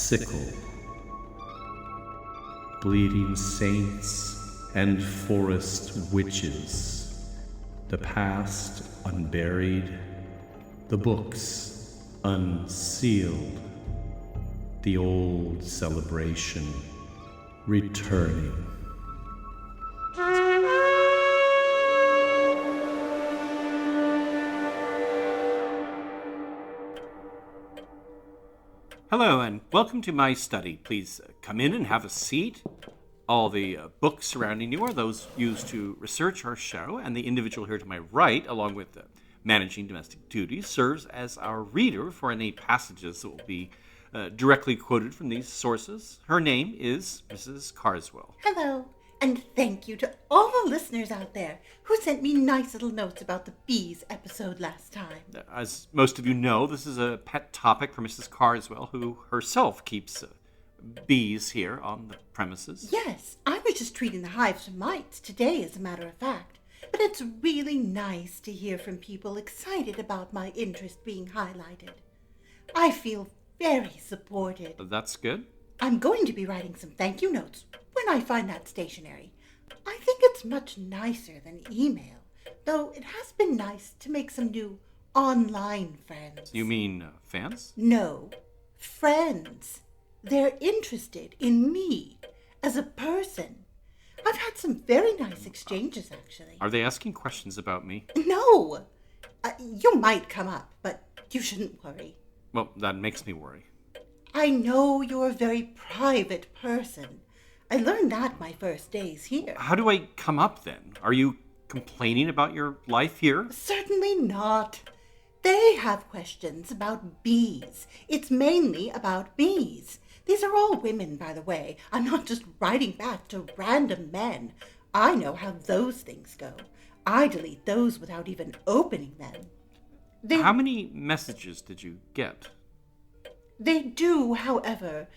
sickle. Bleeding saints and forest witches, the past unburied, the books unsealed, the old celebration returning. Hello and welcome to my study. Please come in and have a seat. All the books surrounding you are those used to research our show, and the individual here to my right, along with managing domestic duties, serves as our reader for any passages that will be directly quoted from these sources. Her name is Mrs. Carswell. Hello, and thank you to all the listeners out there who sent me nice little notes about the bees episode last time. As most of you know, this is a pet topic for Mrs. Carswell, who herself keeps bees here on the premises. Yes, I was just treating the hives for mites today, as a matter of fact. But it's really nice to hear from people excited about my interest being highlighted. I feel very supported. That's good. I'm going to be writing some thank you notes when I find that stationery. I think it's much nicer than email, though it has been nice to make some new online friends. You mean fans? No, friends. They're interested in me as a person. I've had some very nice exchanges, actually. Are they asking questions about me? No. You might come up, but you shouldn't worry. Well, that makes me worry. I know you're a very private person. I learned that my first days here. How do I come up then? Are you complaining about your life here? Certainly not. They have questions about bees. It's mainly about bees. These are all women, by the way. I'm not just writing back to random men. I know how those things go. I delete those without even opening them. How many messages did you get? They do, however,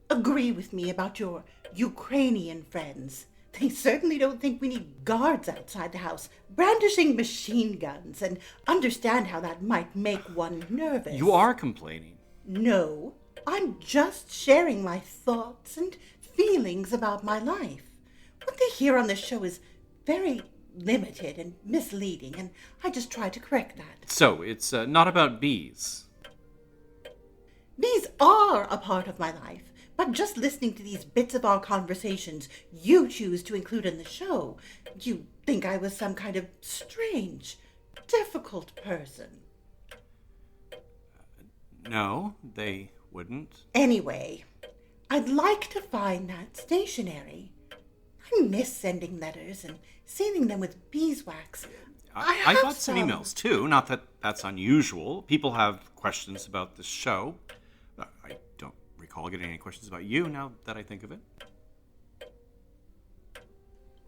agree with me about your Ukrainian friends. They certainly don't think we need guards outside the house brandishing machine guns and understand how that might make one nervous. You are complaining. No, I'm just sharing my thoughts and feelings about my life. What they hear on the show is very limited and misleading, and I just try to correct that. So, it's not about bees. Bees are a part of my life, but just listening to these bits of our conversations you choose to include in the show, you'd think I was some kind of strange, difficult person. No, they wouldn't. Anyway, I'd like to find that stationery. I miss sending letters and sealing them with beeswax. I got some emails, too. Not that that's unusual. People have questions about this show. I don't recall getting any questions about you now that I think of it.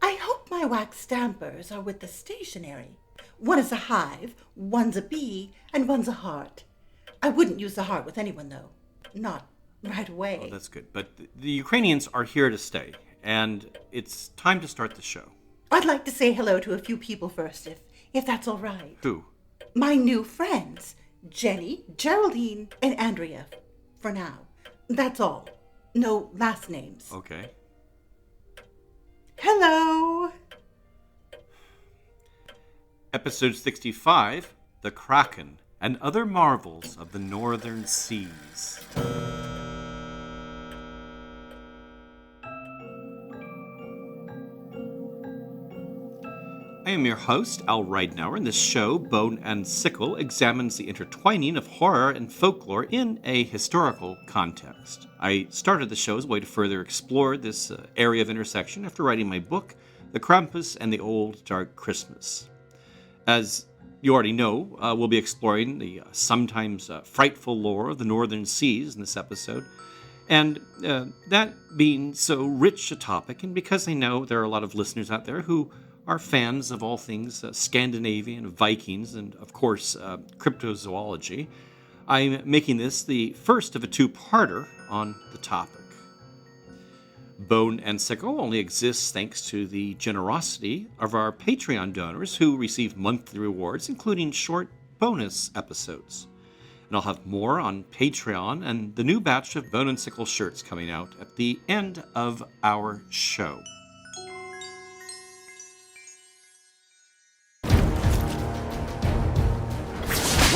I hope my wax stampers are with the stationery. One is a hive, one's a bee, and one's a heart. I wouldn't use the heart with anyone, though. Not right away. Oh, that's good. But the Ukrainians are here to stay, and it's time to start the show. I'd like to say hello to a few people first, if that's all right. Who? My new friends, Jenny, Geraldine, and Andrea, for now. That's all. No last names. Okay. Hello! Episode 65, The Kraken and Other Marvels of the Northern Seas. I am your host, Al Ridenour, and this show, Bone and Sickle, examines the intertwining of horror and folklore in a historical context. I started the show as a way to further explore this area of intersection after writing my book, The Krampus and the Old Dark Christmas. As you already know, we'll be exploring the sometimes frightful lore of the Northern Seas in this episode. And that being so rich a topic, and because I know there are a lot of listeners out there who are fans of all things Scandinavian, Vikings, and, of course, cryptozoology, I'm making this the first of a two-parter on the topic. Bone and Sickle only exists thanks to the generosity of our Patreon donors who receive monthly rewards, including short bonus episodes. And I'll have more on Patreon and the new batch of Bone and Sickle shirts coming out at the end of our show.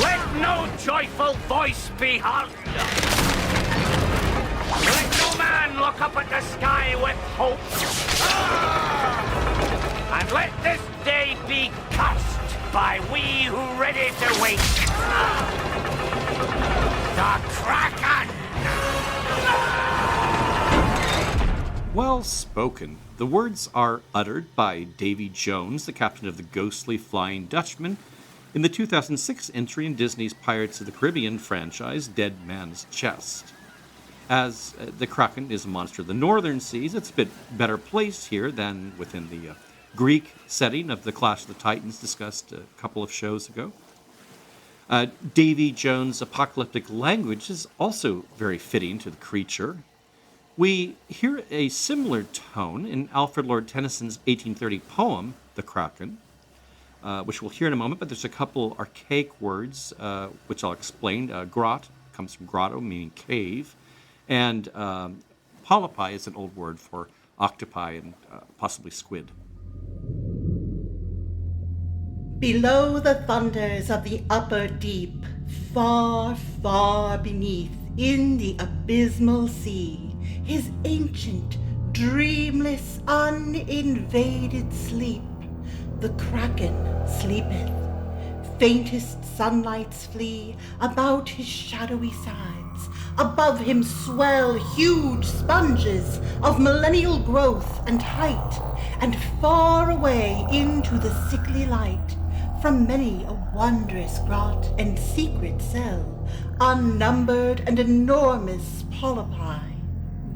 Let no joyful voice be heard. Let no man look up at the sky with hope. And let this day be cursed by we who ready to wait. The Kraken! Well spoken. The words are uttered by Davy Jones, the captain of the ghostly Flying Dutchman, in the 2006 entry in Disney's Pirates of the Caribbean franchise, Dead Man's Chest. As the Kraken is a monster of the northern seas, it's a bit better placed here than within the Greek setting of the Clash of the Titans discussed a couple of shows ago. Davy Jones' apocalyptic language is also very fitting to the creature. We hear a similar tone in Alfred Lord Tennyson's 1830 poem, The Kraken, which we'll hear in a moment, but there's a couple archaic words which I'll explain. Grot comes from grotto, meaning cave, and polypi is an old word for octopi and possibly squid. Below the thunders of the upper deep, far, far beneath, in the abysmal sea, his ancient, dreamless, uninvaded sleep, the Kraken sleepeth. Faintest sunlights flee about his shadowy sides. Above him swell huge sponges of millennial growth and height, and far away into the sickly light, from many a wondrous grot and secret cell, unnumbered and enormous polypi,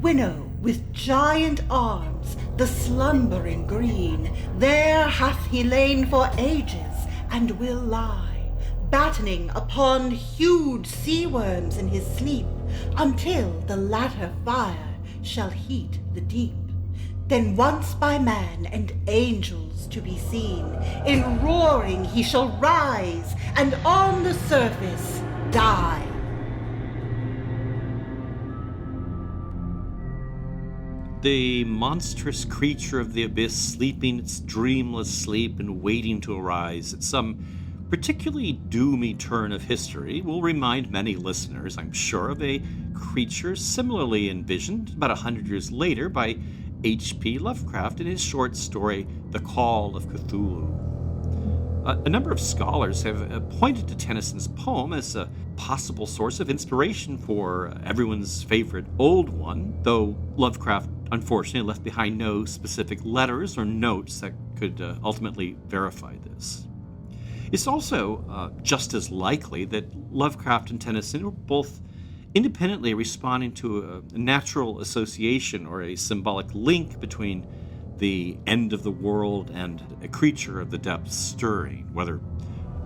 winnow with giant arms the slumbering green, there hath he lain for ages, and will lie, battening upon huge sea worms in his sleep, until the latter fire shall heat the deep. Then once by man and angels to be seen, in roaring he shall rise, and on the surface die. The monstrous creature of the abyss sleeping its dreamless sleep and waiting to arise at some particularly doomy turn of history will remind many listeners, I'm sure, of a creature similarly envisioned about 100 years later by H.P. Lovecraft in his short story, The Call of Cthulhu. A number of scholars have pointed to Tennyson's poem as a possible source of inspiration for everyone's favorite old one, though Lovecraft unfortunately left behind no specific letters or notes that could ultimately verify this. It's also just as likely that Lovecraft and Tennyson were both independently responding to a natural association or a symbolic link between the end of the world and a creature of the depths stirring, whether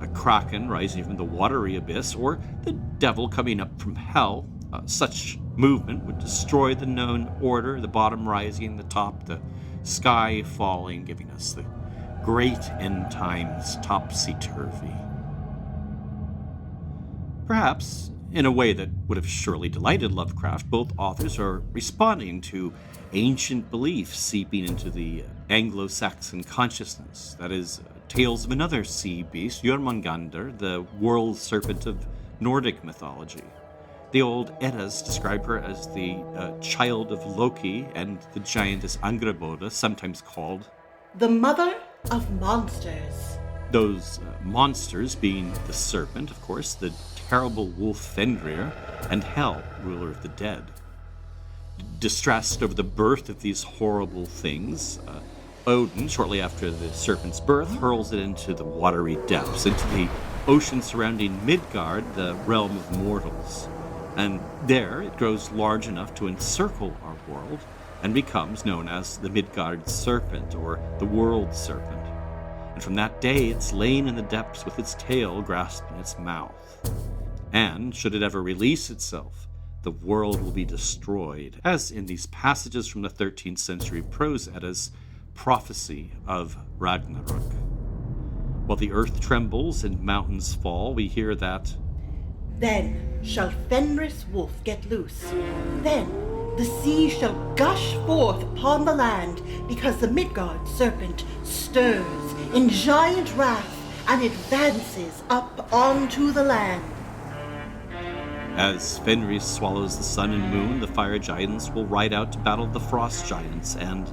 a kraken rising from the watery abyss or the devil coming up from hell. Such movement would destroy the known order, the bottom rising, the top, the sky falling, giving us the great end times topsy-turvy. Perhaps, in a way that would have surely delighted Lovecraft, both authors are responding to ancient beliefs seeping into the Anglo-Saxon consciousness. That is, tales of another sea beast, Jörmungandr, the World Serpent of Nordic mythology. The old Eddas describe her as the child of Loki and the giantess Angrboda, sometimes called the mother of monsters. Those monsters being the serpent, of course, the terrible wolf Fenrir, and Hel, ruler of the dead. Distressed over the birth of these horrible things, Odin, shortly after the serpent's birth, hurls it into the watery depths, into the ocean surrounding Midgard, the realm of mortals. And there it grows large enough to encircle our world and becomes known as the Midgard Serpent, or the World Serpent. And from that day it's lain in the depths with its tail grasped in its mouth. And should it ever release itself, the world will be destroyed, as in these passages from the 13th century Prose Edda's prophecy of Ragnarök. While the earth trembles and mountains fall, we hear that Then shall Fenris wolf get loose. Then the sea shall gush forth upon the land, because the Midgard serpent stirs in giant wrath and advances up onto the land. As Fenris swallows the sun and moon, the fire giants will ride out to battle the frost giants, and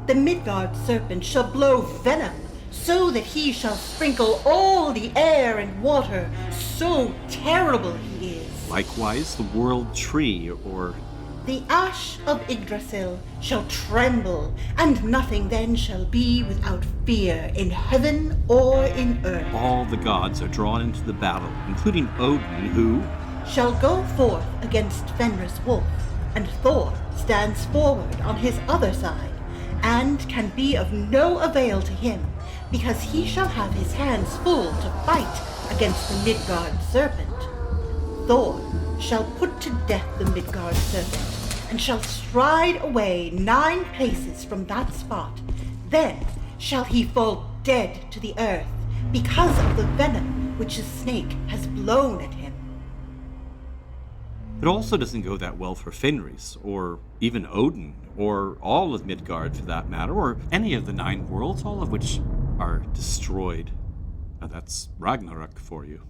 The Midgard serpent shall blow venom, so that he shall sprinkle all the air and water. So terrible he is. likewise the world tree, or The ash of Yggdrasil shall tremble, and nothing then shall be without fear in heaven or in earth. all the gods are drawn into the battle, including Odin, who, Shall go forth against Fenris wolf, and Thor stands forward on his other side, and can be of no avail to him, because he shall have his hands full to fight against the Midgard serpent. Thor shall put to death the Midgard serpent, and shall stride away 9 paces from that spot. Then shall he fall dead to the earth, because of the venom which the snake has blown at him. it also doesn't go that well for Fenris, or even Odin, or all of Midgard for that matter, or any of the 9 worlds, all of which are destroyed. Now that's Ragnarök for you.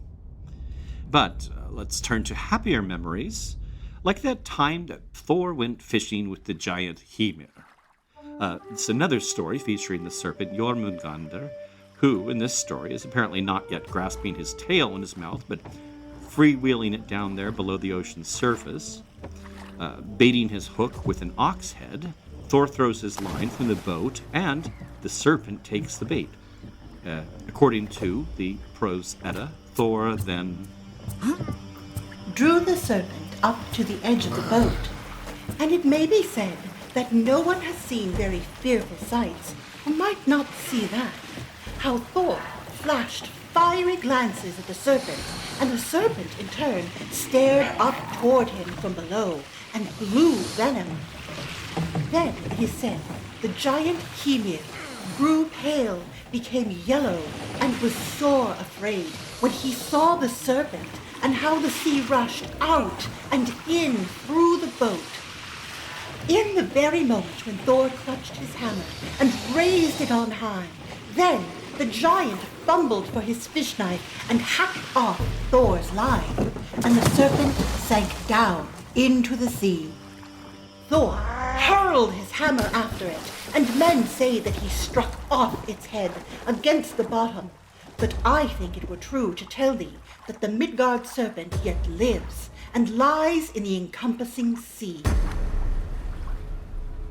But let's turn to happier memories, like that time that Thor went fishing with the giant Hymir. It's another story featuring the serpent Jörmungandr, who, in this story, is apparently not yet grasping his tail in his mouth, but freewheeling it down there below the ocean's surface. Baiting his hook with an ox head, Thor throws his line from the boat, and the serpent takes the bait. According to the Prose Edda, Thor then drew the serpent up to the edge of the boat, and it may be said that no one has seen very fearful sights who might not see that, how Thor flashed fiery glances at the serpent, and the serpent in turn stared up toward him from below and blew venom. Then, it is said, the giant Hymir grew pale, became yellow, and was sore afraid when he saw the serpent and how the sea rushed out and in through the boat. In the very moment when Thor clutched his hammer and raised it on high, then the giant fumbled for his fish knife and hacked off Thor's line, and the serpent sank down into the sea. Thor hurled his hammer after it, and men say that he struck off its head against the bottom. But I think it were true to tell thee that the Midgard serpent yet lives, and lies in the encompassing sea.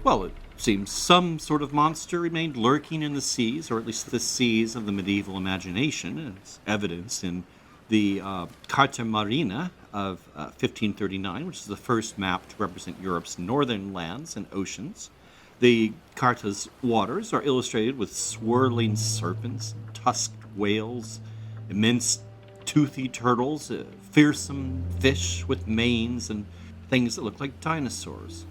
Well, it seems some sort of monster remained lurking in the seas, or at least the seas of the medieval imagination, as evidenced in the Carta Marina of 1539, which is the first map to represent Europe's northern lands and oceans. The Carta's waters are illustrated with swirling serpents, tusked whales, immense toothy turtles, fearsome fish with manes, and things that look like dinosaurs.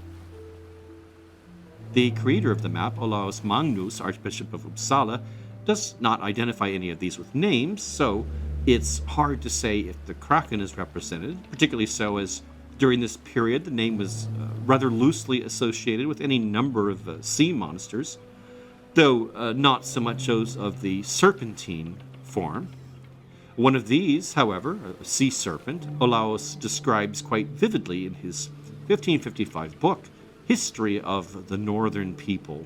The creator of the map, Olaus Magnus, Archbishop of Uppsala, does not identify any of these with names, so it's hard to say if the Kraken is represented, particularly so as during this period the name was rather loosely associated with any number of sea monsters, though not so much those of the serpentine form. One of these, however, a sea serpent, Olaus describes quite vividly in his 1555 book, History of the Northern People.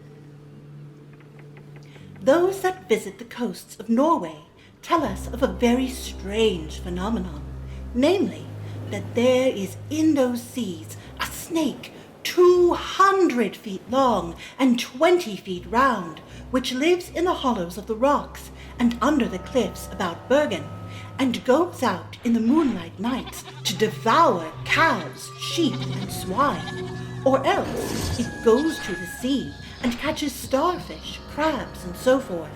Those that visit the coasts of Norway tell us of a very strange phenomenon, namely, that there is in those seas a snake 200 feet long and 20 feet round, which lives in the hollows of the rocks and under the cliffs about Bergen, and goes out in the moonlight nights to devour cows, sheep, and swine. Or else it goes to the sea and catches starfish, crabs, and so forth.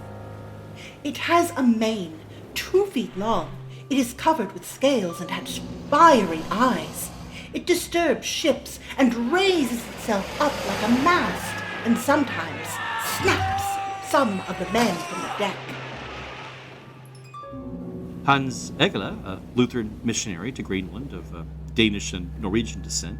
It has a mane 2 feet long. It is covered with scales and has fiery eyes. It disturbs ships and raises itself up like a mast, and sometimes snaps some of the men from the deck. Hans Egele, a Lutheran missionary to Greenland of Danish and Norwegian descent,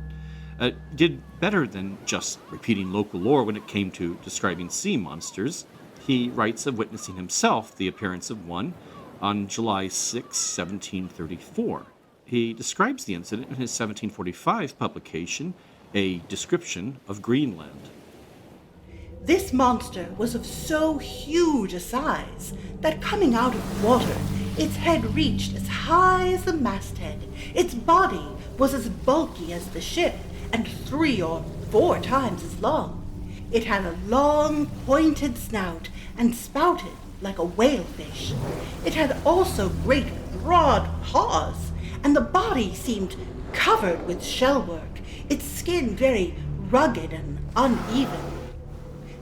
did better than just repeating local lore when it came to describing sea monsters. He writes of witnessing himself the appearance of one on July 6, 1734. He describes the incident in his 1745 publication, A Description of Greenland. This monster was of so huge a size that coming out of the water, its head reached as high as the masthead. Its body was as bulky as the ship and 3 or 4 times as long. It had a long, pointed snout and spouted like a whalefish. It had also great, broad paws, and the body seemed covered with shellwork, its skin very rugged and uneven.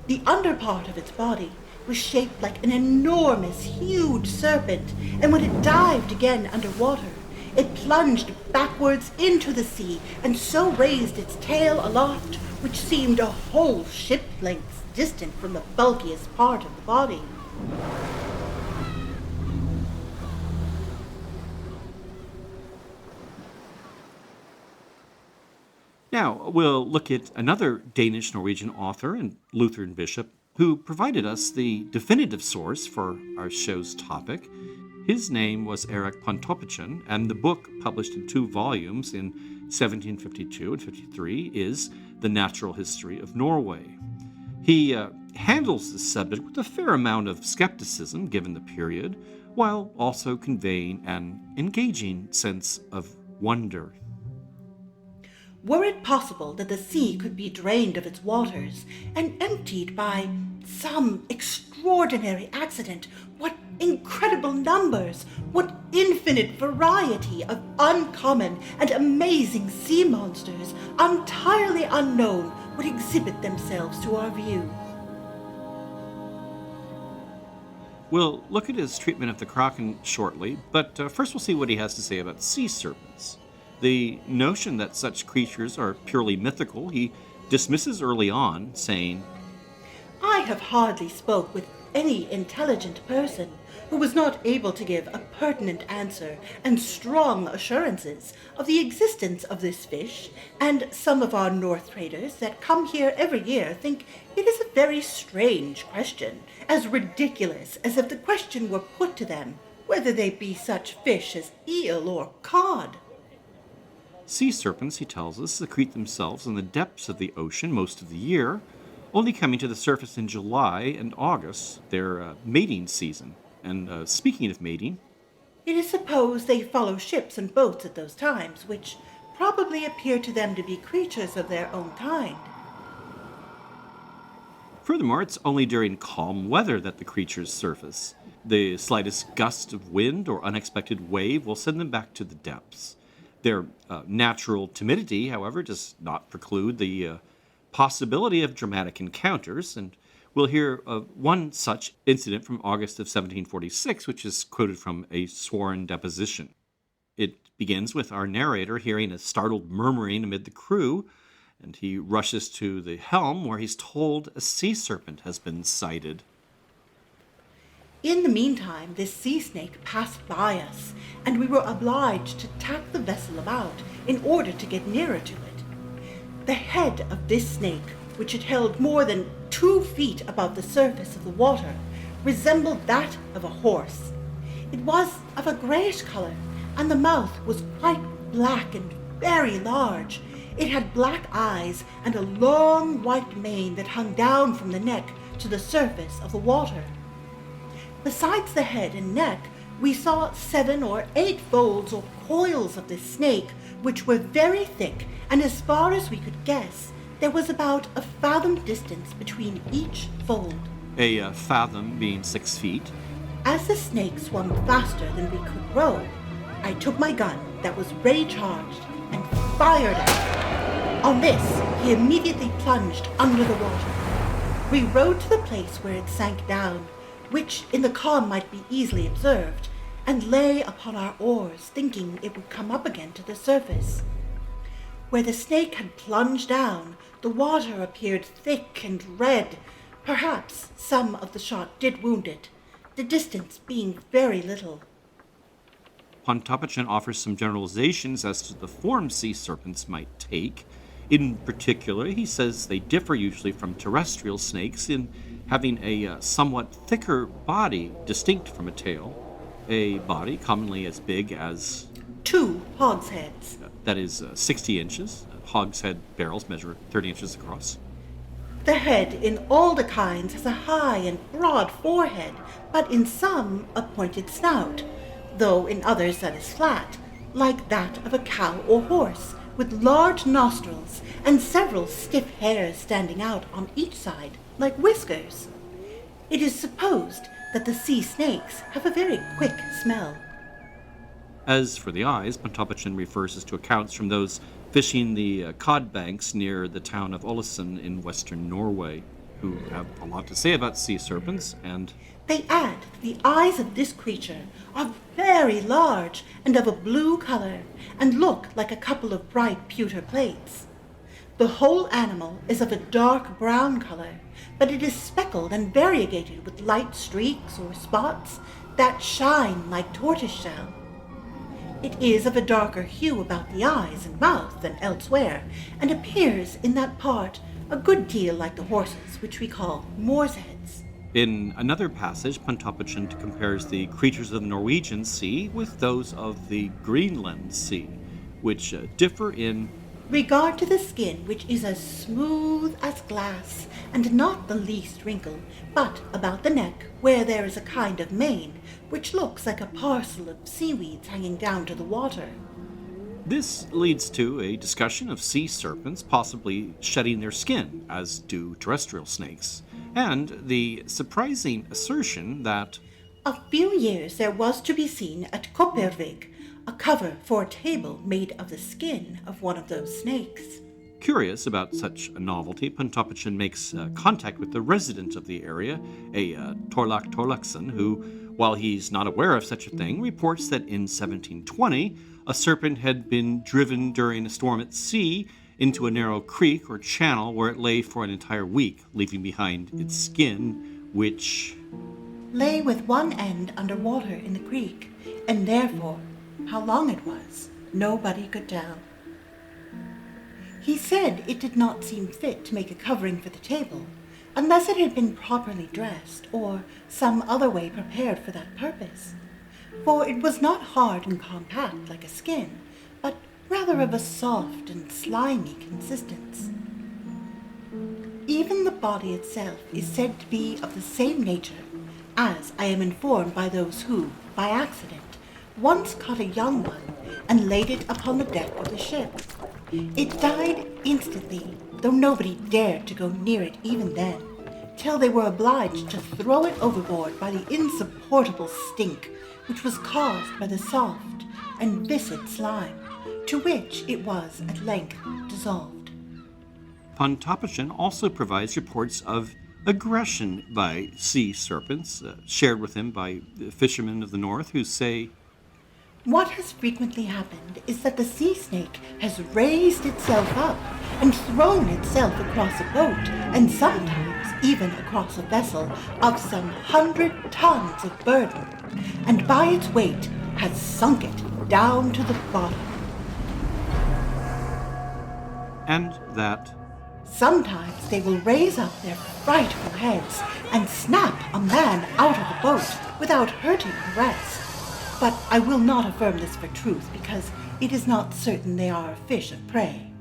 The underpart of its body was shaped like an enormous, huge serpent, and when it dived again underwater, it plunged backwards into the sea and so raised its tail aloft, which seemed a whole ship's length distant from the bulkiest part of the body. Now, we'll look at another Danish-Norwegian author and Lutheran bishop who provided us the definitive source for our show's topic. His name was Erik Pontoppidan, and the book, published in 2 volumes in 1752 and 53, is The Natural History of Norway. He handles this subject with a fair amount of skepticism given the period, while also conveying an engaging sense of wonder. Were it possible that the sea could be drained of its waters and emptied by some extraordinary accident, what incredible numbers, what infinite variety of uncommon and amazing sea monsters, entirely unknown, would exhibit themselves to our view. We'll look at his treatment of the Kraken shortly, but first we'll see what he has to say about sea serpents. The notion that such creatures are purely mythical he dismisses early on, saying, I have hardly spoke with any intelligent person who was not able to give a pertinent answer and strong assurances of the existence of this fish, and some of our North traders that come here every year think it is a very strange question, as ridiculous as if the question were put to them whether they be such fish as eel or cod. Sea serpents, he tells us, secrete themselves in the depths of the ocean most of the year, only coming to the surface in July and August, their mating season. And speaking of mating, it is supposed they follow ships and boats at those times, which probably appear to them to be creatures of their own kind. Furthermore, it's only during calm weather that the creatures surface. The slightest gust of wind or unexpected wave will send them back to the depths. Their natural timidity, however, does not preclude the possibility of dramatic encounters, and we'll hear of one such incident from August of 1746, which is quoted from a sworn deposition. It begins with our narrator hearing a startled murmuring amid the crew, and he rushes to the helm where he's told a sea serpent has been sighted. In the meantime, this sea snake passed by us, and we were obliged to tack the vessel about in order to get nearer to it. The head of this snake, which had held more than 2 feet above the surface of the water, resembled that of a horse. It was of a grayish color, and the mouth was quite black and very large. It had black eyes and a long white mane that hung down from the neck to the surface of the water. Besides the head and neck, we saw 7 or 8 folds or coils of this snake, which were very thick, and as far as we could guess, there was about a fathom distance between each fold. A fathom being 6 feet. As the snake swam faster than we could row, I took my gun that was ready charged and fired at it. On this, he immediately plunged under the water. We rowed to the place where it sank down, which in the calm might be easily observed, and lay upon our oars, thinking it would come up again to the surface. Where the snake had plunged down, the water appeared thick and red. Perhaps some of the shot did wound it, the distance being very little. Pontoppidan offers some generalizations as to the form sea serpents might take. In particular, he says they differ usually from terrestrial snakes in having a somewhat thicker body distinct from a tail, a body commonly as big as 2 hogsheads. that is 60 inches. Hogshead barrels measure 30 inches across. The head in all the kinds has a high and broad forehead, but in some a pointed snout, though in others that is flat, like that of a cow or horse, with large nostrils and several stiff hairs standing out on each side, like whiskers. It is supposed that the sea snakes have a very quick smell. As for the eyes, Pontoppidan refers us to accounts from those fishing the cod banks near the town of Ålesund in western Norway, who have a lot to say about sea serpents, and They add that the eyes of this creature are very large and of a blue color, and look like a couple of bright pewter plates. The whole animal is of a dark brown color, but it is speckled and variegated with light streaks or spots that shine like tortoiseshell. It is of a darker hue about the eyes and mouth than elsewhere, and appears in that part a good deal like the horses, which we call moor's heads. in another passage, Pontoppidan compares the creatures of the Norwegian Sea with those of the Greenland Sea, which differ in regard to the skin, which is as smooth as glass, and not the least wrinkle, but about the neck, where there is a kind of mane, which looks like a parcel of seaweeds hanging down to the water. This leads to a discussion of sea serpents possibly shedding their skin, as do terrestrial snakes, and the surprising assertion that A few years there was to be seen at Koppervik a cover for a table made of the skin of one of those snakes. Curious about such a novelty, Pontoppidan makes contact with the resident of the area, a Torlak Torlaksson, who, while he's not aware of such a thing, reports that in 1720 a serpent had been driven during a storm at sea into a narrow creek or channel where it lay for an entire week, leaving behind its skin, which Lay with one end under water in the creek, and therefore, how long it was, nobody could tell. He said it did not seem fit to make a covering for the table, unless it had been properly dressed, or some other way prepared for that purpose. For it was not hard and compact like a skin, but rather of a soft and slimy consistence. Even the body itself is said to be of the same nature, as I am informed by those who, by accident, once caught a young one and laid it upon the deck of the ship. It died instantly, though nobody dared to go near it even then, till they were obliged to throw it overboard by the insupportable stink which was caused by the soft and viscid slime, to which it was at length dissolved. Pontoppidan also provides reports of aggression by sea serpents, shared with him by fishermen of the north who say, What has frequently happened is that the sea snake has raised itself up and thrown itself across a boat, and sometimes even across a vessel of some 100 tons of burden, and by its weight has sunk it down to the bottom. and that Sometimes they will raise up their frightful heads and snap a man out of the boat without hurting the rest. But I will not affirm this for truth, because it is not certain they are a fish of prey.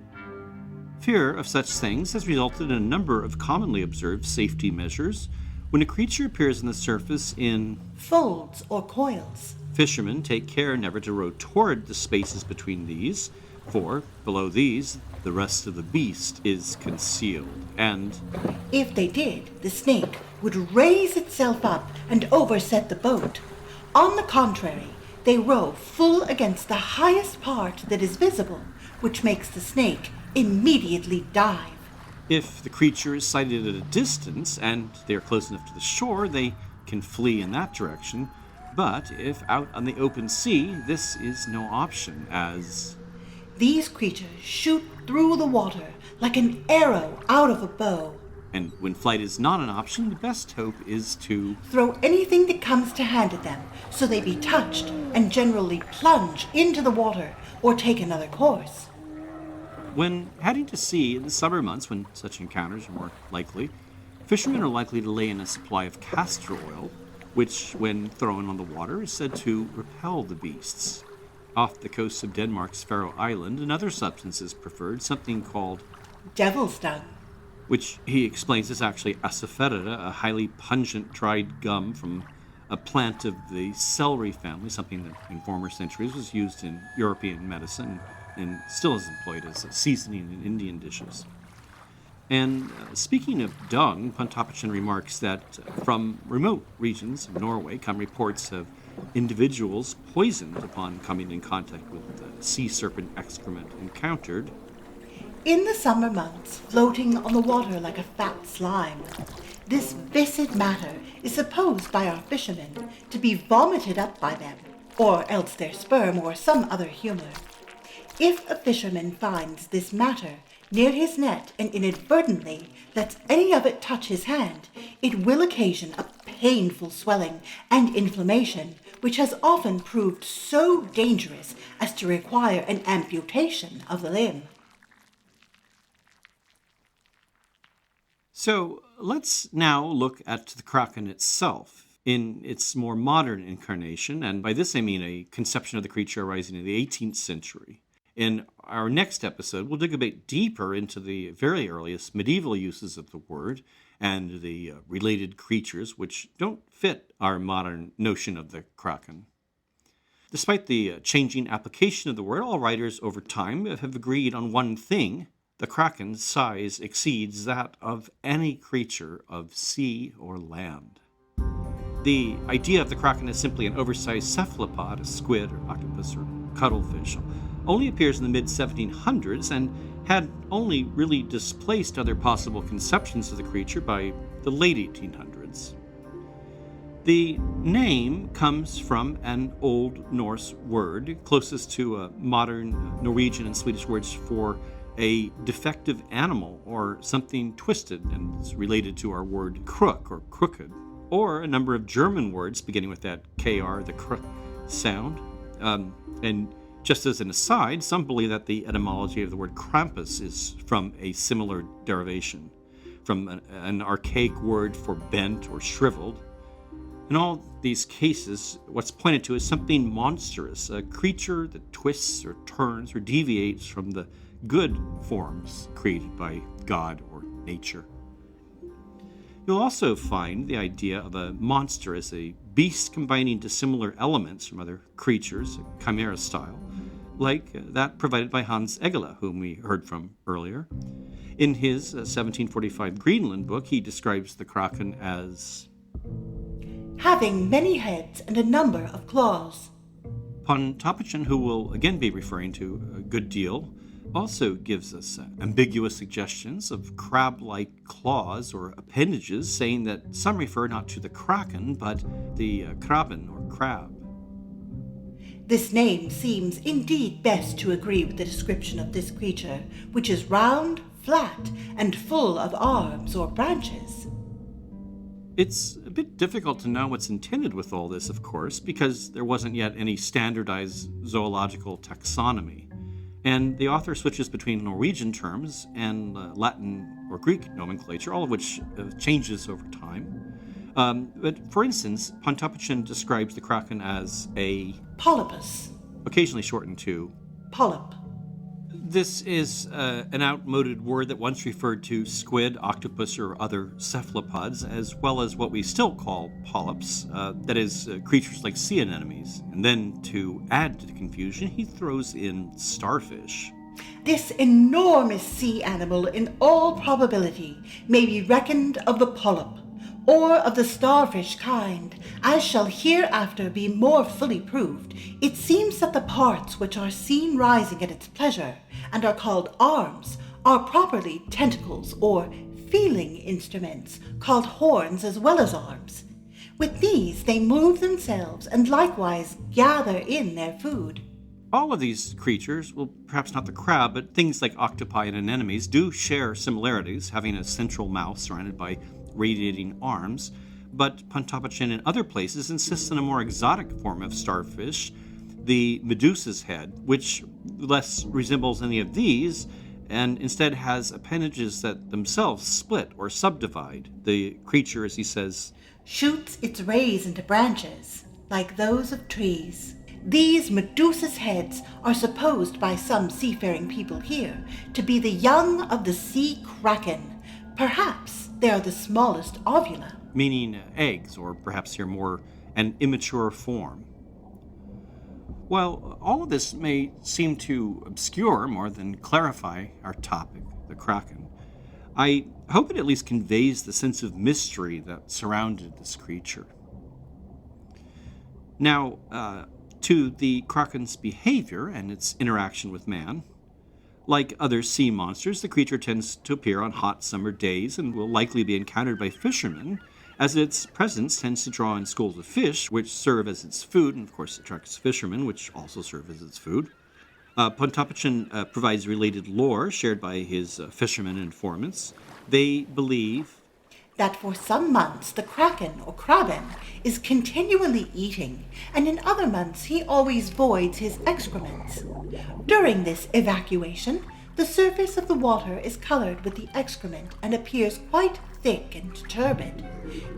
fear of such things has resulted in a number of commonly observed safety measures. When a creature appears on the surface in Folds or coils. fishermen take care never to row toward the spaces between these, for below these the rest of the beast is concealed, and If they did, the snake would raise itself up and overset the boat. On the contrary, they row full against the highest part that is visible, which makes the snake immediately dive. if the creature is sighted at a distance and they are close enough to the shore, they can flee in that direction. But if out on the open sea, this is no option, as These creatures shoot through the water like an arrow out of a bow. And when flight is not an option, the best hope is to throw anything that comes to hand at them, so they be touched and generally plunge into the water or take another course. When heading to sea in the summer months, when such encounters are more likely, fishermen are likely to lay in a supply of castor oil, which, when thrown on the water, is said to repel the beasts. Off the coast of Denmark's Faroe Island, another substance is preferred, something called Devil's dung, which he explains is actually asafoetida, a highly pungent dried gum from a plant of the celery family, something that in former centuries was used in European medicine and still is employed as a seasoning in Indian dishes. And speaking of dung, Pontoppidan remarks that from remote regions of Norway come reports of individuals poisoned upon coming in contact with the sea serpent excrement encountered in the summer months, floating on the water like a fat slime. This viscid matter is supposed by our fishermen to be vomited up by them, or else their sperm or some other humor. If a fisherman finds this matter near his net and inadvertently lets any of it touch his hand, it will occasion a painful swelling and inflammation, which has often proved so dangerous as to require an amputation of the limb. So let's now look at the Kraken itself in its more modern incarnation, and by this I mean a conception of the creature arising in the 18th century. In our next episode, we'll dig a bit deeper into the very earliest medieval uses of the word and the related creatures which don't fit our modern notion of the Kraken. Despite the changing application of the word, all writers over time have agreed on one thing: the Kraken's size exceeds that of any creature of sea or land. The idea of the Kraken as simply an oversized cephalopod, a squid or octopus or cuttlefish, only appears in the mid-1700s and had only really displaced other possible conceptions of the creature by the late 1800s. The name comes from an Old Norse word, closest to modern Norwegian and Swedish words for a defective animal or something twisted, and it's related to our word crook or crooked, or a number of German words beginning with that KR, the kr sound. And just as an aside, some believe that the etymology of the word Krampus is from a similar derivation, from an archaic word for bent or shriveled. In all these cases, what's pointed to is something monstrous, a creature that twists or turns or deviates from the good forms created by God or nature. You'll also find the idea of a monster as a beast combining dissimilar elements from other creatures, a chimera style, like that provided by Hans Egele, whom we heard from earlier. In his 1745 Greenland book, he describes the Kraken as having many heads and a number of claws. Pontoppidan, who we'll again be referring to a good deal, also gives us ambiguous suggestions of crab-like claws or appendages, saying that some refer not to the Kraken, but the krabben or crab. This name seems indeed best to agree with the description of this creature, which is round, flat, and full of arms or branches. It's a bit difficult to know what's intended with all this, of course, because there wasn't yet any standardized zoological taxonomy. And the author switches between Norwegian terms and Latin or Greek nomenclature, all of which changes over time. But for instance, Pontoppidan describes the Kraken as a polypus, occasionally shortened to polyp. This is an outmoded word that once referred to squid, octopus, or other cephalopods, as well as what we still call polyps, that is, creatures like sea anemones. And then, to add to the confusion, he throws in starfish. This enormous sea animal, in all probability, may be reckoned of the polyp, or of the starfish kind, as shall hereafter be more fully proved. It seems that the parts which are seen rising at its pleasure, and are called arms, are properly tentacles or feeling instruments, called horns as well as arms. With these they move themselves and likewise gather in their food. all of these creatures, well, perhaps not the crab, but things like octopi and anemones do share similarities, having a central mouth surrounded by radiating arms. But Pontoppidan in other places insists on a more exotic form of starfish, the Medusa's head, which less resembles any of these, and instead has appendages that themselves split or subdivide. The creature, as he says, shoots its rays into branches, like those of trees. These Medusa's heads are supposed by some seafaring people here to be the young of the sea Kraken. Perhaps they are the smallest ovula. Meaning eggs, or perhaps here more an immature form. While all of this may seem to obscure more than clarify our topic, the Kraken, I hope it at least conveys the sense of mystery that surrounded this creature. Now, to the Kraken's behavior and its interaction with man. Like other sea monsters, the creature tends to appear on hot summer days and will likely be encountered by fishermen, as its presence tends to draw in schools of fish, which serve as its food, and of course attracts fishermen, which also serve as its food. Pontoppidan provides related lore shared by his fishermen informants. They believe that for some months the Kraken, or Kraben, is continually eating, and in other months he always voids his excrements. During this evacuation, the surface of the water is colored with the excrement and appears quite thick and turbid.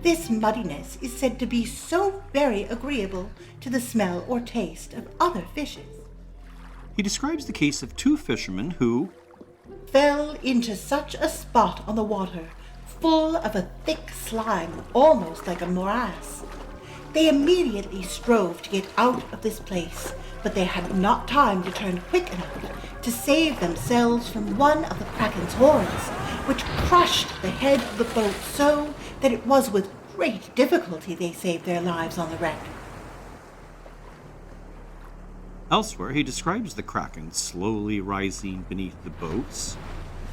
This muddiness is said to be so very agreeable to the smell or taste of other fishes. He describes the case of two fishermen who fell into such a spot on the water, full of a thick slime, almost like a morass. They immediately strove to get out of this place, but they had not time to turn quick enough to save themselves from one of the Kraken's horns, which crushed the head of the boat so that it was with great difficulty they saved their lives on the wreck. Elsewhere, he describes the Kraken slowly rising beneath the boats.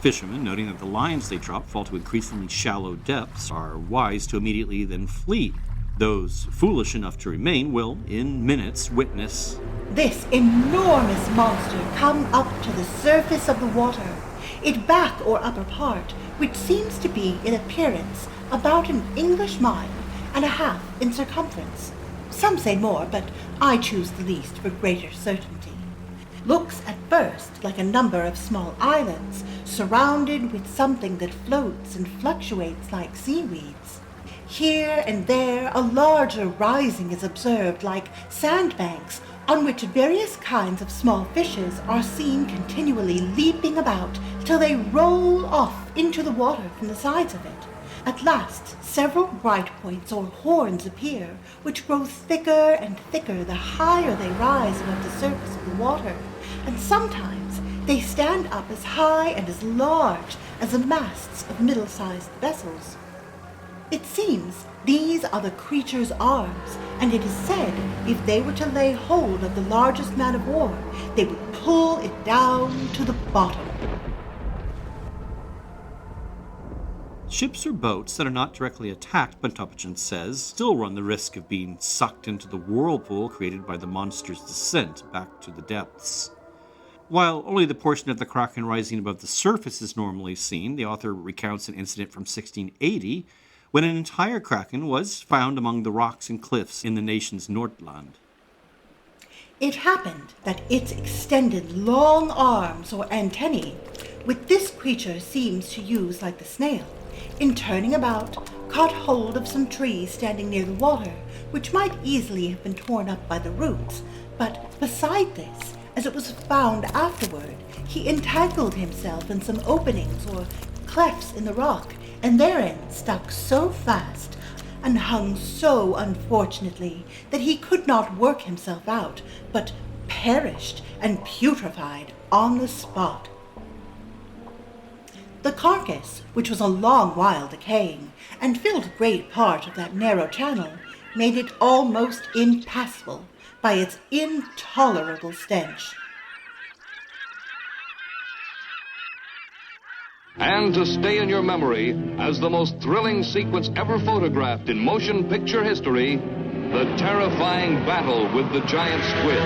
Fishermen, noting that the lines they drop fall to increasingly shallow depths, are wise to immediately then flee. Those foolish enough to remain will, in minutes, witness this enormous monster come up to the surface of the water, its back or upper part, which seems to be in appearance about an English mile and a half in circumference. Some say more, but I choose the least for greater certainty. Looks at first like a number of small islands, surrounded with something that floats and fluctuates like seaweeds. Here and there a larger rising is observed, like sandbanks, on which various kinds of small fishes are seen continually leaping about till they roll off into the water from the sides of it. At last, several bright points or horns appear, which grow thicker and thicker the higher they rise above the surface of the water, and sometimes they stand up as high and as large as the masts of middle-sized vessels. It seems these are the creature's arms, and it is said if they were to lay hold of the largest man of war, they would pull it down to the bottom. Ships or boats that are not directly attacked, Pontoppidan says, still run the risk of being sucked into the whirlpool created by the monster's descent back to the depths. While only the portion of the Kraken rising above the surface is normally seen, the author recounts an incident from 1680 when an entire Kraken was found among the rocks and cliffs in the nation's Nordland. It happened that its extended long arms or antennae, which this creature seems to use like the snail, in turning about, caught hold of some trees standing near the water, which might easily have been torn up by the roots, but beside this, as it was found afterward, he entangled himself in some openings or clefts in the rock, and therein stuck so fast and hung so unfortunately that he could not work himself out, but perished and putrefied on the spot. The carcass, which was a long while decaying, and filled a great part of that narrow channel, made it almost impassable by its intolerable stench. And to stay in your memory as the most thrilling sequence ever photographed in motion picture history, the terrifying battle with the giant squid.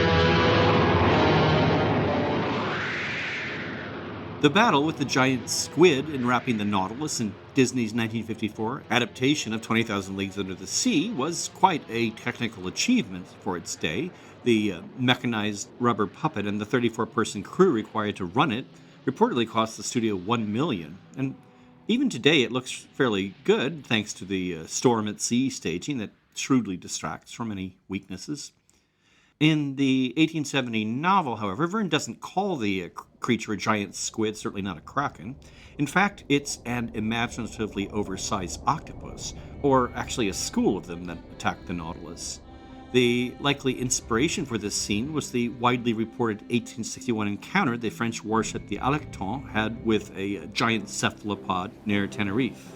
The battle with the giant squid enwrapping the Nautilus in Disney's 1954 adaptation of 20,000 Leagues Under the Sea was quite a technical achievement for its day. The mechanized rubber puppet and the 34-person crew required to run it reportedly cost the studio $1 million. And even today it looks fairly good thanks to the storm at sea staging that shrewdly distracts from any weaknesses. In the 1870 novel, however, Verne doesn't call the creature a giant squid, certainly not a kraken. In fact, it's an imaginatively oversized octopus, or actually a school of them that attacked the Nautilus. The likely inspiration for this scene was the widely reported 1861 encounter the French warship the Alecton had with a giant cephalopod near Tenerife.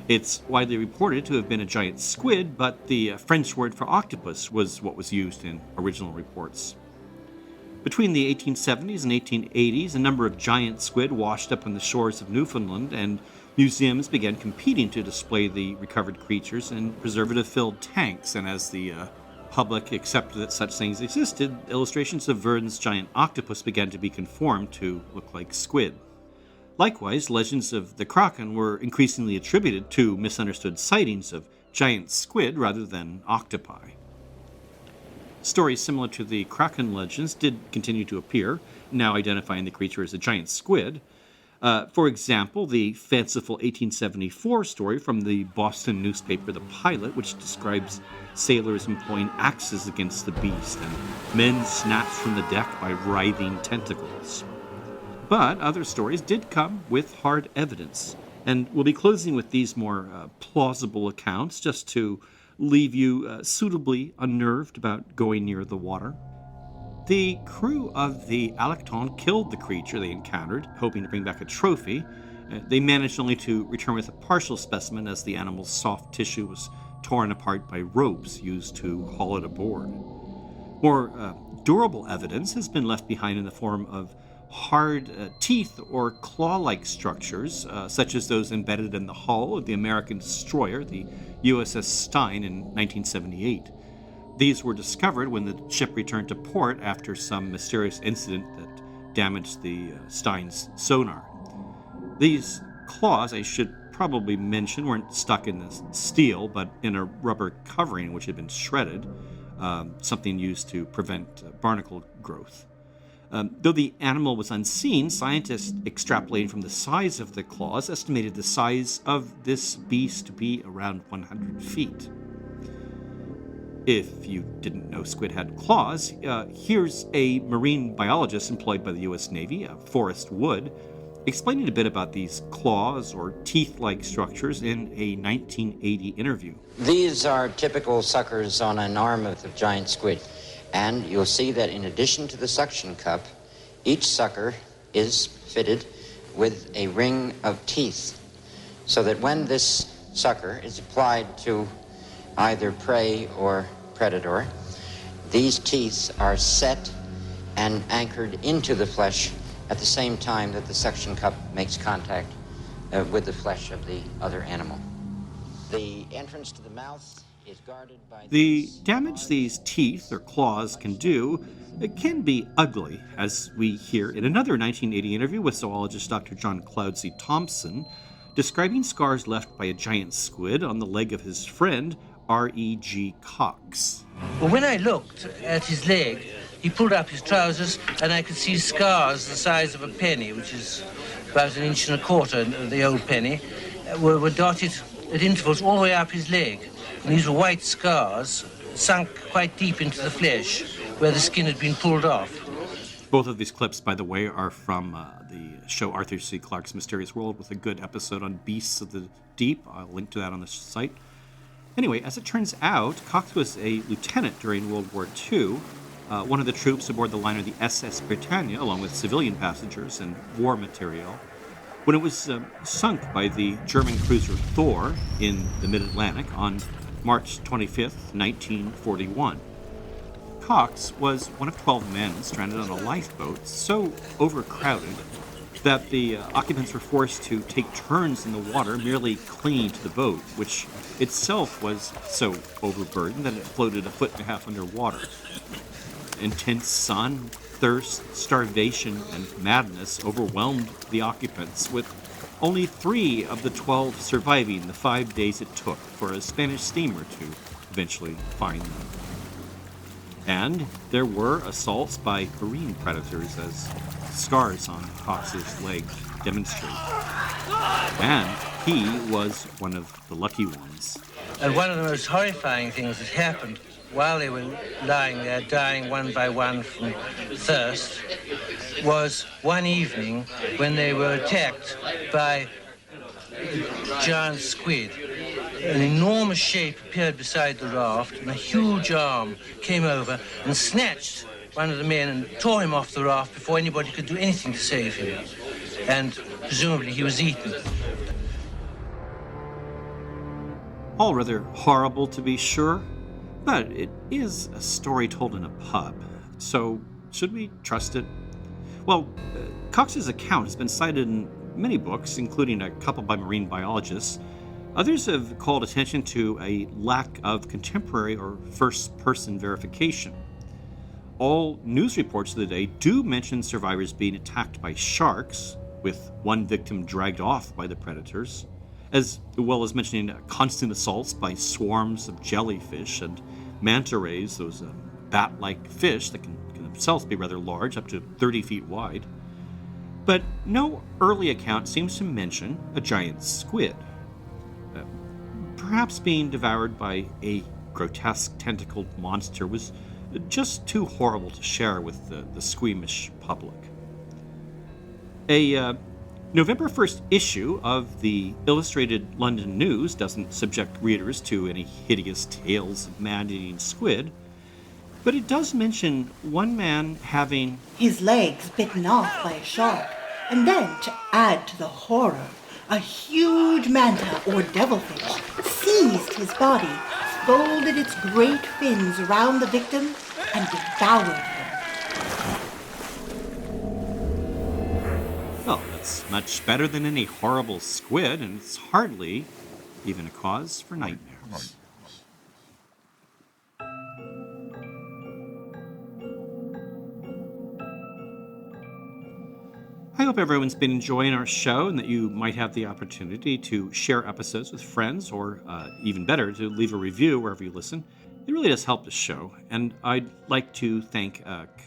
It's widely reported to have been a giant squid, but the French word for octopus was what was used in original reports. Between the 1870s and 1880s, a number of giant squid washed up on the shores of Newfoundland, and museums began competing to display the recovered creatures in preservative-filled tanks, and as the public accepted that such things existed, illustrations of Verne's giant octopus began to be conformed to look like squid. Likewise, legends of the Kraken were increasingly attributed to misunderstood sightings of giant squid rather than octopi. Stories similar to the Kraken legends did continue to appear, now identifying the creature as a giant squid. For example, the fanciful 1874 story from the Boston newspaper The Pilot, which describes sailors employing axes against the beast and men snatched from the deck by writhing tentacles. But other stories did come with hard evidence, and we'll be closing with these more plausible accounts just to leave you suitably unnerved about going near the water. The crew of the Alecton killed the creature they encountered, hoping to bring back a trophy. They managed only to return with a partial specimen as the animal's soft tissue was torn apart by ropes used to haul it aboard. More durable evidence has been left behind in the form of hard teeth or claw-like structures, such as those embedded in the hull of the American destroyer, the USS Stein, in 1978. These were discovered when the ship returned to port after some mysterious incident that damaged the Stein's sonar. These claws, I should probably mention, weren't stuck in the steel, but in a rubber covering which had been shredded, something used to prevent barnacle growth. Though the animal was unseen, scientists extrapolating from the size of the claws estimated the size of this beast to be around 100 feet. If you didn't know squid had claws, here's a marine biologist employed by the U.S. Navy, Forrest Wood, explaining a bit about these claws or teeth-like structures in a 1980 interview. These are typical suckers on an arm of the giant squid. And you'll see that in addition to the suction cup, each sucker is fitted with a ring of teeth, so that when this sucker is applied to either prey or predator, these teeth are set and anchored into the flesh at the same time that the suction cup makes contact with the flesh of the other animal. The entrance to the mouth is guarded by the damage these teeth or claws can do, it can be ugly, as we hear in another 1980 interview with zoologist Dr. John Cloudsey Thompson, describing scars left by a giant squid on the leg of his friend, R.E.G. Cox. Well, when I looked at his leg, he pulled up his trousers, and I could see scars the size of a penny, which is about 1.25 inches, the old penny, were dotted at intervals all the way up his leg. And these were white scars, sunk quite deep into the flesh, where the skin had been pulled off. Both of these clips, by the way, are from the show Arthur C. Clarke's Mysterious World, with a good episode on beasts of the deep. I'll link to that on the site. Anyway, as it turns out, Cox was a lieutenant during World War II, one of the troops aboard the liner the SS Britannia, along with civilian passengers and war material, when it was sunk by the German cruiser Thor in the mid-Atlantic on March 25th, 1941. Cox was one of 12 men stranded on a lifeboat so overcrowded that the occupants were forced to take turns in the water merely clinging to the boat, which itself was so overburdened that it floated 1.5 feet underwater. Intense sun, thirst, starvation, and madness overwhelmed the occupants, with only 3 of the 12 surviving the 5 days it took for a Spanish steamer to eventually find them. And there were assaults by marine predators, as scars on Cox's legs demonstrate. And he was one of the lucky ones. And one of the most horrifying things that happened while they were lying there, dying one by one from thirst, was one evening when they were attacked by a giant squid. An enormous shape appeared beside the raft, and a huge arm came over and snatched one of the men and tore him off the raft before anybody could do anything to save him. And presumably he was eaten. All rather horrible, to be sure, but it is a story told in a pub, so should we trust it? Well, Cox's account has been cited in many books, including a couple by marine biologists. Others have called attention to a lack of contemporary or first-person verification. All news reports of the day do mention survivors being attacked by sharks, with one victim dragged off by the predators, as well as mentioning constant assaults by swarms of jellyfish and manta rays, those bat-like fish that can themselves be rather large, up to 30 feet wide. But no early account seems to mention a giant squid, perhaps being devoured by a grotesque tentacled monster was just too horrible to share with the squeamish public. A November 1st issue of the Illustrated London News doesn't subject readers to any hideous tales of man-eating squid, but it does mention one man having his legs bitten off by a shark, and then, to add to the horror, a huge manta or devilfish seized his body, folded its great fins around the victim, and devoured him. Well, that's much better than any horrible squid, and it's hardly even a cause for nightmares. I hope everyone's been enjoying our show and that you might have the opportunity to share episodes with friends, or even better, to leave a review wherever you listen. It really does help the show, and I'd like to thank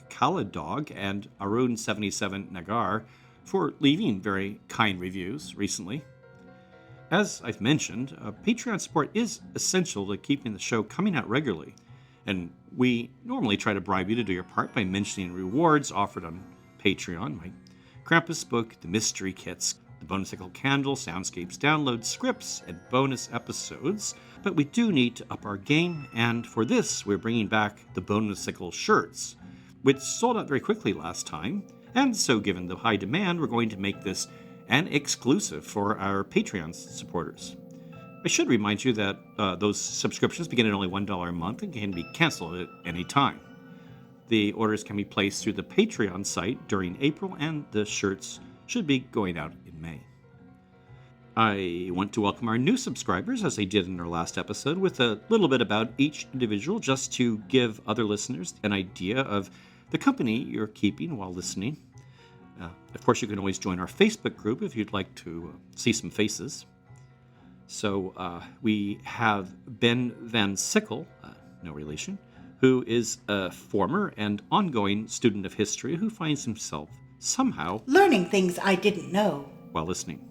Kala Dog and Arun77 Nagar for leaving very kind reviews recently. As I've mentioned, Patreon support is essential to keeping the show coming out regularly, and we normally try to bribe you to do your part by mentioning rewards offered on Patreon, my Krampus book, the mystery kits, the bonus-cycle candle, soundscapes, download scripts, and bonus episodes. But we do need to up our game, and for this, we're bringing back the bonus-cycle shirts, which sold out very quickly last time. And so, given the high demand, we're going to make this an exclusive for our Patreon supporters. I should remind you that those subscriptions begin at only $1 a month and can be canceled at any time. The orders can be placed through the Patreon site during April, and the shirts should be going out in May. I want to welcome our new subscribers, as I did in our last episode, with a little bit about each individual, just to give other listeners an idea of the company you're keeping while listening. Of course, you can always join our Facebook group if you'd like to see some faces. So we have Ben Van Sickle, no relation, who is a former and ongoing student of history who finds himself somehow learning things I didn't know while listening.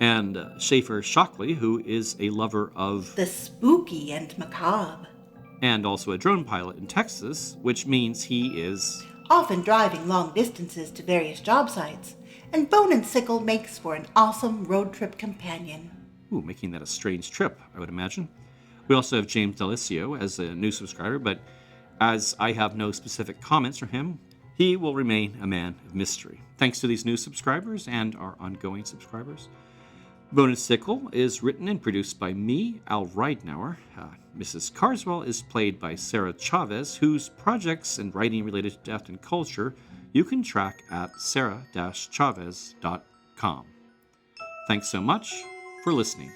And Schaefer Shockley, who is a lover of the spooky and macabre, and also a drone pilot in Texas, which means he is often driving long distances to various job sites, and Bone and Sickle makes for an awesome road trip companion. Making that a strange trip, I would imagine. We also have James Delicio as a new subscriber, but as I have no specific comments from him, he will remain a man of mystery. Thanks to these new subscribers and our ongoing subscribers. Bone and Sickle is written and produced by me, Al Ridenauer. Mrs. Carswell is played by Sarah Chavez, whose projects and writing related to death and culture you can track at sarah-chavez.com. Thanks so much for listening.